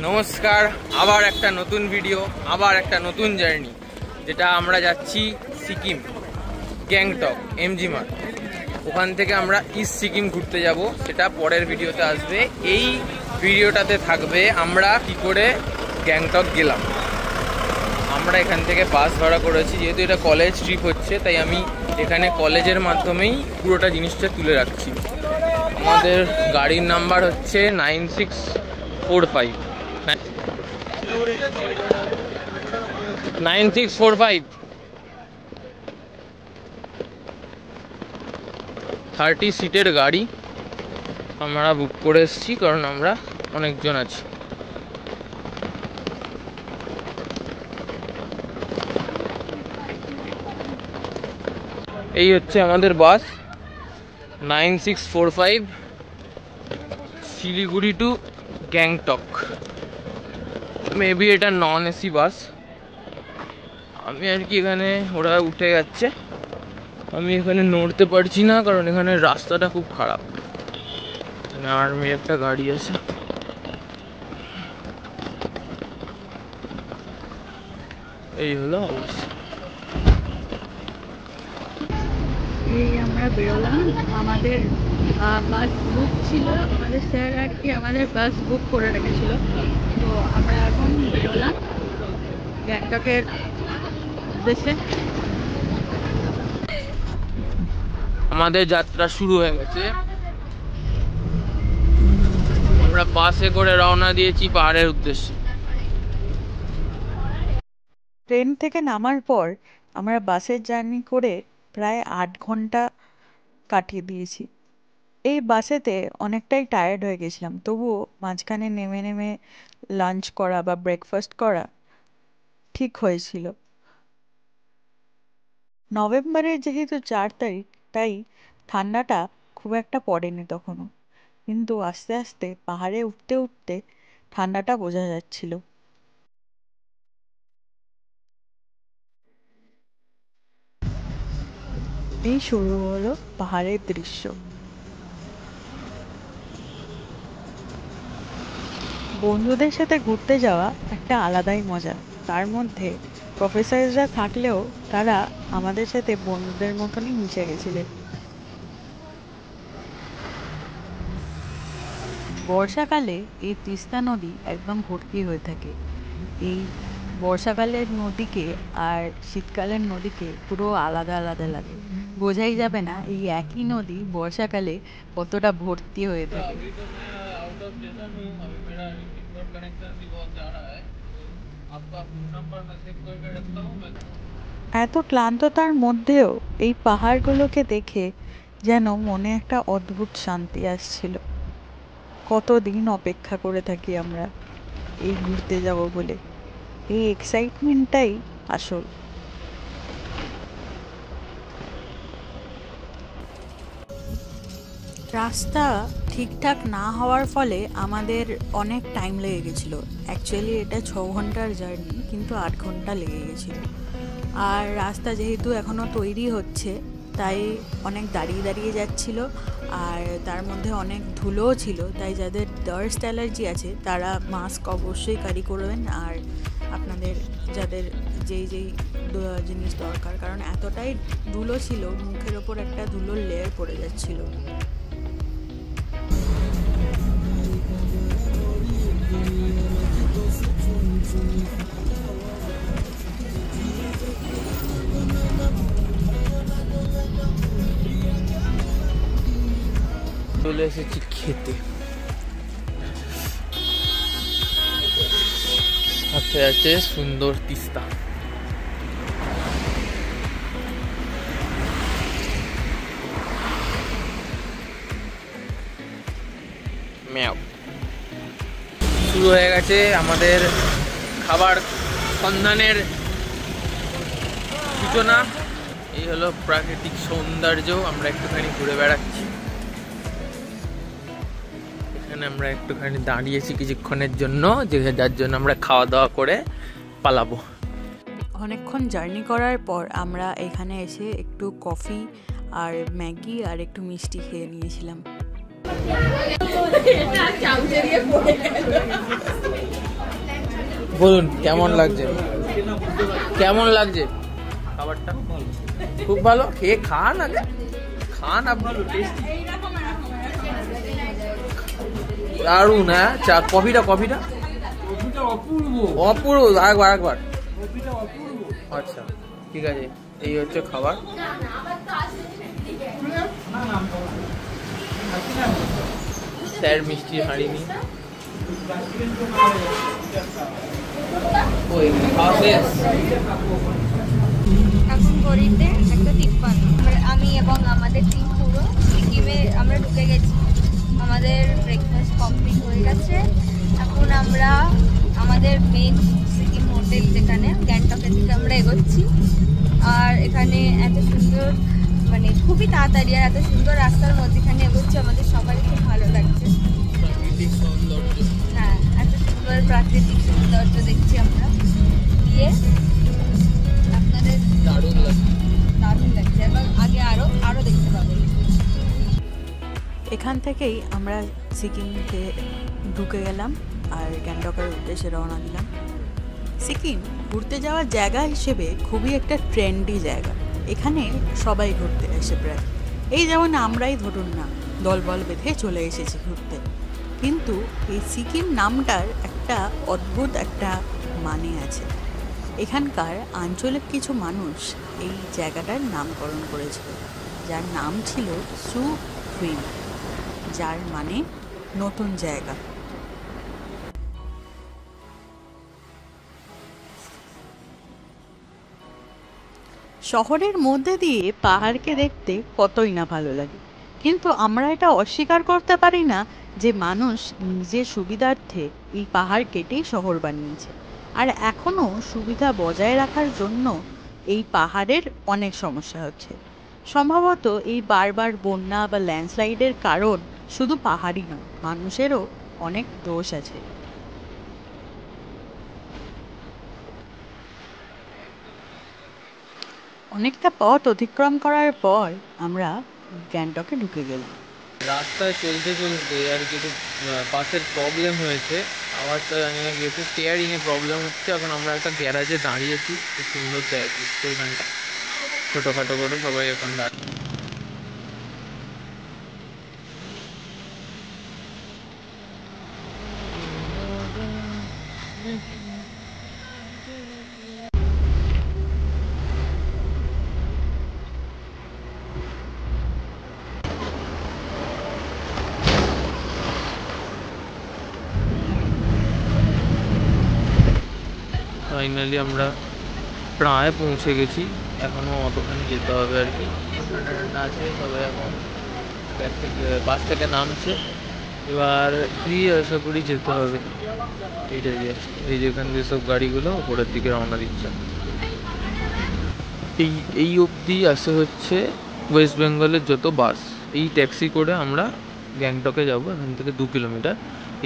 নমস্কার, আবার একটা নতুন ভিডিও, আবার একটা নতুন জার্নি, যেটা আমরা যাচ্ছি সিকিম, গ্যাংটক, এমজি মার্গ। ওখান থেকে আমরা ইস্ট সিকিম ঘুরতে যাব, সেটা পরের ভিডিওতে আসবে। এই ভিডিওটাতে থাকবে আমরা কি করে গ্যাংটক গেলাম। আমরা এখান থেকে বাস ভাড়া করেছি, যেহেতু এটা কলেজ ট্রিপ হচ্ছে, তাই আমি এখানে কলেজের মাধ্যমেই পুরোটা জিনিসটা তুলে রাখছি। আমাদের গাড়ির নাম্বার হচ্ছে 9645 9645 30 সিটের গাড়ি আমরা বুক করে এসেছি, কারণ আমরা অনেকজন আছি। এই হচ্ছে আমাদের বাস 9645 শিলিগুড়ি টু গ্যাংটক। মেবি এটা নন এসি বাস। আমি আর কি এখানে, ওরা উঠে যাচ্ছে, আমি এখানে নড়তে পারছি না, কারণ এখানে রাস্তাটা খুব খারাপ। আর্মির একটা গাড়ি আছে। এই হলো অবস্থা। এই আমরা বেরোলাম, আমাদের বাস বুক ছিল, আমাদের স্যার আর কি আমাদের বাস বুক করে রেখেছিল। তো আমরা এখন বেরোলাম গ্যাংটকের উদ্দেশ্যে। আমাদের যাত্রা শুরু হয়ে গেছে। আমরা বাসে করে রওনা দিয়েছি পাহাড়ের উদ্দেশ্যে। ট্রেন থেকে নামার পর আমরা বাসের জার্নি করে প্রায় 8 ঘন্টা কাটিয়ে দিয়েছি। এই বাসেতে অনেকটাই টায়ার্ড হয়ে গেছিলাম, তবুও মাঝখানে নেমে নেমে লাঞ্চ করা বা ব্রেকফাস্ট করা ঠিক হয়েছিল। নভেম্বরের যেহেতু 4 তারিখ, তাই ঠান্ডাটা খুব একটা পড়েনি তখনও, কিন্তু আস্তে আস্তে পাহাড়ে উঠতে উঠতে ঠান্ডাটা বোঝা যাচ্ছিল। এই শুরু হলো পাহাড়ের দৃশ্য। বন্ধুদের সাথে ঘুরতে যাওয়া একটা আলাদাই মজা। তার মধ্যে প্রফেসররা থাকলেও তারা আমাদের সাথে বন্ধুদের মতনই মিশে গেছিলেন। বর্ষাকালে এই তিস্তা নদী একদম ভর্তি হয়ে থাকে। এই বর্ষাকালের নদীকে আর শীতকালের নদীকে পুরো আলাদা আলাদা লাগে। বোঝাই যাবে না এই একই নদী বর্ষাকালে কতটা ভর্তি হয়ে থাকে। এত ক্লান্ততার মধ্যেও এই পাহাড়গুলোকে দেখে যেন মনে একটা অদ্ভুত শান্তি আসছিল। কতদিন অপেক্ষা করে থাকি আমরা এই ঘুরতে যাব বলে। এই এক্সাইটমেন্টটাই আসল। রাস্তা ঠিকঠাক না হওয়ার ফলে আমাদের অনেক টাইম লেগে গেছিলো। অ্যাকচুয়ালি এটা 6 ঘন্টার জার্নি, কিন্তু 8 ঘন্টা লেগে গেছিলো। আর রাস্তা যেহেতু এখনও তৈরি হচ্ছে, তাই অনেক দাঁড়িয়ে দাঁড়িয়ে যাচ্ছিলো, আর তার মধ্যে অনেক ধুলোও ছিল। তাই যাদের ডাস্ট অ্যালার্জি আছে তারা মাস্ক অবশ্যই ক্যারি করবেন। আর আপনাদের যাদের যেই জিনিস দরকার, কারণ এতটাই ধুলো ছিল, মুখের ওপর একটা ধুলোর লেয়ার পড়ে যাচ্ছিল। চলে এসেছি খেতে, সাথে আছে সুন্দর তিস্তা। শুরু হয়ে গেছে আমাদের খাবার সন্ধানের সূচনা। এই হলো প্রাকৃতিক সৌন্দর্য। আমরা একটুখানি ঘুরে বেড়াচ্ছি। এখানে আমরা একটুখানি দাঁড়িয়েছি কিছুক্ষণের জন্য, যার জন্য আমরা খাওয়া দাওয়া করে পালাবো। অনেকক্ষণ জার্নি করার পর আমরা এখানে এসে একটু কফি আর ম্যাগি আর একটু মিষ্টি খেয়ে নিয়েছিলাম। বলুন কেমন লাগছে, কেমন লাগছে খাবারটা? খুব ভালো। খেয়ে খান আগে, খান আপনি। দারুন। হ্যাঁ চা কফিটা অপূর্ব। আরেকবার। আচ্ছা ঠিক আছে, এই হচ্ছে খাবার। স্যার মিষ্টি হাঁড়ি নি এখন ঘড়িতে 1:53। আমি এবং আমাদের টিম পুরো সিকিমে আমরা ঢুকে গেছি। আমাদের ব্রেকফাস্ট কমপ্লিট হয়ে গেছে। এখন আমরা আমাদের মেন সিকিম হোটেল যেখানে গ্যাংটকের দিকে আমরা এগোচ্ছি। আর এখানে এত সুন্দর, মানে খুবই তাড়াতাড়ি আর এত সুন্দর রাস্তার মধ্যেখানে এগোচ্ছি, আমাদের সবারই খুব ভালো লাগছে। হ্যাঁ, এত সুন্দর প্রাকৃতিক সৌন্দর্য দেখছি আমরা। গিয়ে আপনাদের দারুণ লাগছে এবং আগে আরো দেখতে পাবেন। এখান থেকেই আমরা সিকিমকে ঢুকে গেলাম আর গ্যাংটকের উদ্দেশ্যে রওনা দিলাম। সিকিম ঘুরতে যাওয়ার জায়গা হিসেবে খুবই একটা ট্রেন্ডি জায়গা। এখানে সবাই ঘুরতে আসে প্রায়। এই যেমন আমরাই ধরুন না দলবল বেঁধে চলে এসেছি ঘুরতে, কিন্তু এই সিকিম নামটার একটা অদ্ভুত একটা মানে আছে। এখানকার আঞ্চলিক কিছু মানুষ এই জায়গাটার নামকরণ করেছিল, যার নাম ছিল সু ফ্রিম, যার মানে নতুন জায়গা। শহরের মধ্যে দিয়ে পাহাড়কে দেখতে কতই না ভালো লাগে, কিন্তু আমরা এটা অস্বীকার করতে পারি না যে মানুষ নিজের সুবিধার্থে এই পাহাড় কেটেই শহর বানিয়েছে। আর এখনও সুবিধা বজায় রাখার জন্য এই পাহাড়ের অনেক সমস্যা হচ্ছে। সম্ভবত এই বারবার বন্যা বা ল্যান্ডস্লাইডের কারণ শুধু পাহাড়ই নয়, মানুষেরও অনেক দোষ আছে। অনেকটা পথ অতিক্রম করার পর আমরা গ্যাংটকে ঢুকে গেলাম। রাস্তায় চলতে আর কিছু পাশের প্রবলেম হয়েছে, আওয়াজটা জানি না গিয়েছে, স্টিয়ারিংয়ে প্রবলেম হচ্ছে। এখন আমরা একটা গ্যারাজে দাঁড়িয়েছি, খুব সুন্দর জায়গা এখানটা, ছোটোখাটো করে সবাই এখন দাঁড়িয়ে। ফাইনালি আমরা প্রায় পৌঁছে গেছি, এখনও অতখানি যেতে হবে আর কি। ঠান্ডা আছে, সবাই এখন বাস থেকে নামছে, এবার ফিরে আশা করি যেতে হবে। এইটাই যে এই যেখান দিয়ে সব গাড়িগুলো ওপরের দিকে রওনা দিচ্ছে। এই অবধি আসে হচ্ছে ওয়েস্ট বেঙ্গলের যত বাস। এই ট্যাক্সি করে আমরা গ্যাংটকে যাব, এখান থেকে 2 কিলোমিটার।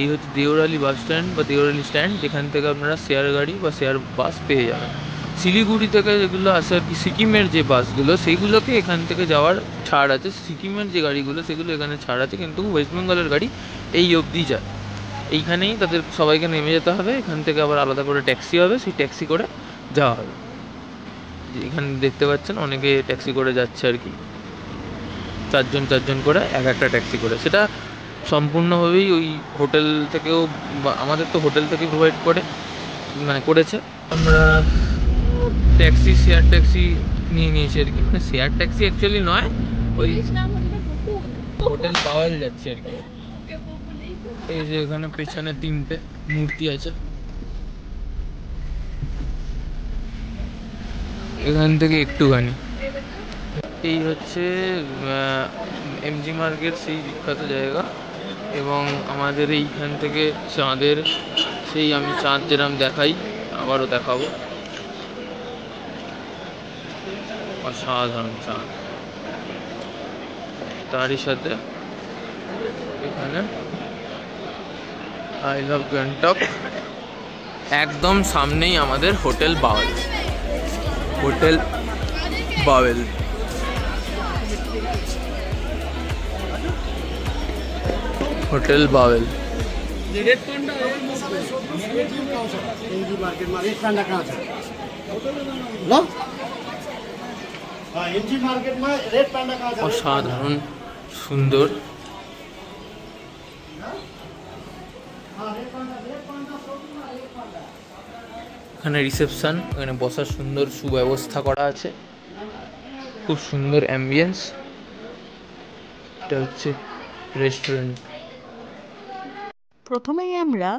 এই হচ্ছে দেওরালি বাস স্ট্যান্ড বা দেওরালি স্ট্যান্ড, যেখান থেকে আপনারা শেয়ার গাড়ি বা শেয়ার বাস পেয়ে যাবেন। শিলিগুড়ি থেকে যেগুলো আসে আর কি, সিকিমের যে বাসগুলো সেইগুলোকে এখান থেকে যাওয়ার ছাড় আছে। সিকিমের যে গাড়িগুলো সেগুলো এখানে ছাড় আছে, কিন্তু ওয়েস্ট বেঙ্গলের গাড়ি এই অবধি যায়। এইখানেই তাদের সবাইকে নেমে যেতে হবে, এখান থেকে আবার আলাদা করে ট্যাক্সি হবে, সেই ট্যাক্সি করে যাওয়া হবে। এখানে দেখতে পাচ্ছেন অনেকে ট্যাক্সি করে যাচ্ছে আর কি, 4জন করে একটা ট্যাক্সি করে। সেটা সম্পূর্ণভাবেই ওই হোটেল থেকেও, আমাদের তো হোটেল থেকে প্রোভাইড করেছে। আমরা ট্যাক্সি, শেয়ার ট্যাক্সি নিয়ে নিয়েছি আর কি। মানে শেয়ার ট্যাক্সি অ্যাকচুয়ালি নয়, ওই হোটেল পাওয়া যাচ্ছে আর কি। এই যে এখানে পেছনে 3টে মূর্তি আছে, এখান থেকে একটুখানি। এই হচ্ছে এমজি মার্গের সেই বিখ্যাত জায়গা, এবং আমাদের এইখান থেকে চাঁদের সেই, আমি চাঁদ যেরকম দেখাই আবারও দেখাবো, অসাধারণ চাঁদ। তারই সাথে এখানে আই লাভ গ্যাংটক, একদম সামনেই আমাদের hotel bowel. Hotel bowel hotel bowel. MG market में रेट पांडा कहाँ छ ल एमजी मार्केट में रेट पांडा कहाँ छ অসাধারণ সুন্দর। এখানে রিসেপশন, এখানে বসার সুন্দর সুব্যবস্থা করা আছে, খুব সুন্দর অ্যাম্বিয়েন্স। এটা হচ্ছে রেস্টুরেন্ট। প্রথমেই আমরা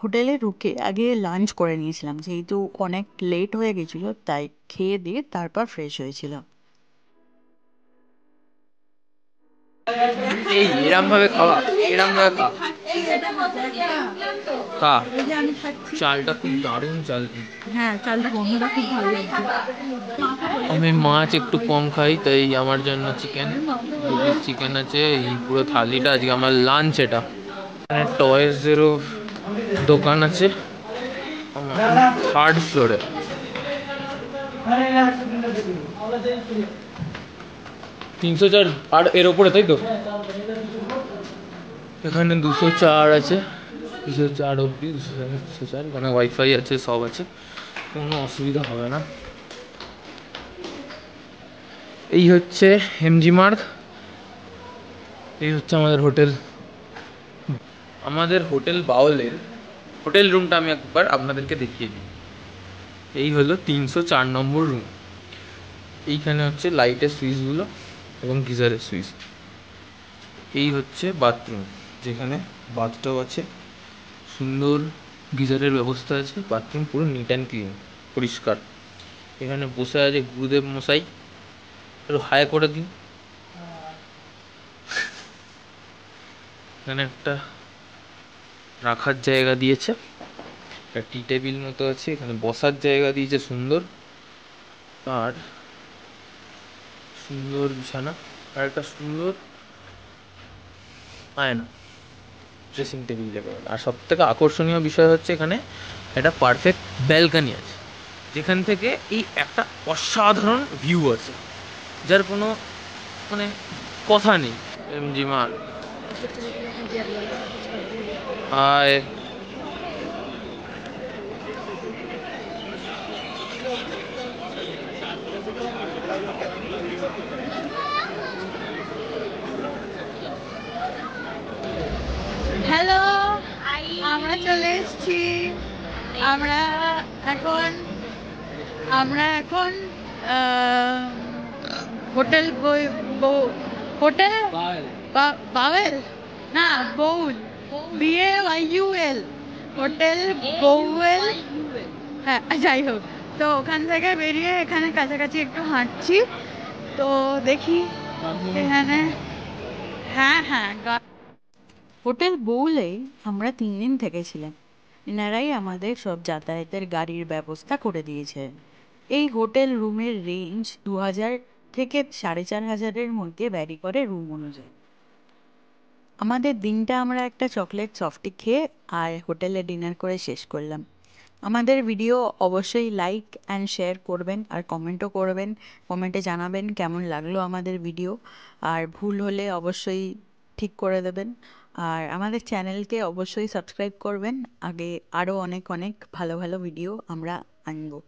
হোটেলে ঢুকে আগে লাঞ্চ করে নিয়েছিলাম, যেহেতু অনেক লেট হয়ে গেছিলো তাই খেয়ে দিয়ে তারপর ফ্রেশ হয়েছিলাম। এই এরম ভাবে খাওয়া, এরম ভাবে খা। চালটা খুব দারুণ চাল। হ্যাঁ, চালটা গন্ধটা খুব ভালো লাগছে। আমি মাছ একটু কম খাই, তাই আমার জন্য চিকেন, চিকেন আছে। এই পুরো থালিটা আজকে আমার লাঞ্চ। এটা এখানে টয়েসেরও দোকান আছে 3rd ফ্লোরে। 304 আর এর ওপরে, তাই তো? এখানে 204 আছে, 204 অব্দি, 204। এখানে ওয়াইফাই আছে, সব আছে, কোনো অসুবিধা হবে না। এই হচ্ছে এমজি মার্গ, এই হচ্ছে আমাদের হোটেল। আমাদের হোটেল বাউলের হোটেল রুমটা আমি একবার আপনাদেরকে দেখিয়ে দিই। এই হলো 304 নম্বর রুম। এইখানে হচ্ছে লাইটের সুইচগুলো এবং গিজারের সুইচ। এই হচ্ছে বাথরুম, যেখানে বাথটব আছে, সুন্দর গিজারের ব্যবস্থা আছে। বাথরুম পুরো নিট অ্যান্ড ক্লিন, পরিষ্কার। এখানে বসে আছে গুরুদেব মশাই, একটু হাই করে দিন। এখানে একটা রাখার জায়গা দিয়েছে, একটা টি টেবিল মতো আছে, এখানে বসার জায়গা দিয়েছে সুন্দর, আর সুন্দর বিছানা, আর একটা সুন্দর আয়না, ড্রেসিং টেবিল যেটা। আর সব থেকে আকর্ষণীয় বিষয় হচ্ছে এখানে একটা পারফেক্ট ব্যালকানি আছে, যেখান থেকে এই একটা অসাধারণ ভিউ আছে, যার কোনো মানে কথা নেই। এমজি মার্গ। হাই। হ্যালো, আমরা চলে এসেছি। আমরা এখন হোটেল হোটেল বাউল না বউল, BAYUL, হোটেল বউল। হ্যাঁ, যাই হোক, তো ওখান থেকে বেরিয়ে এখানে কাছাকাছি একটু হাঁটছি, তো দেখি এখানে। হ্যাঁ হ্যাঁ, হোটেল বউলে আমরা 3 দিন থেকেছিলাম। এনারাই আমাদের সব যাতায়াতের গাড়ির ব্যবস্থা করে দিয়েছে। এই হোটেল রুমের রেঞ্জ 2000 থেকে 4500-এর মধ্যে ভ্যারি করে রুম অনুযায়ী। আমাদের দিনটা আমরা একটা চকলেট সফটি খেয়ে আর হোটেলে ডিনার করে শেষ করলাম। আমাদের ভিডিও অবশ্যই লাইক অ্যান্ড শেয়ার করবেন, আর কমেন্টও করবেন। কমেন্টে জানাবেন কেমন লাগলো আমাদের ভিডিও, আর ভুল হলে অবশ্যই ঠিক করে দেবেন। আর আমাদের চ্যানেলকে অবশ্যই সাবস্ক্রাইব করবেন, আগে আরও অনেক অনেক ভালো ভালো ভিডিও আমরা আনবো।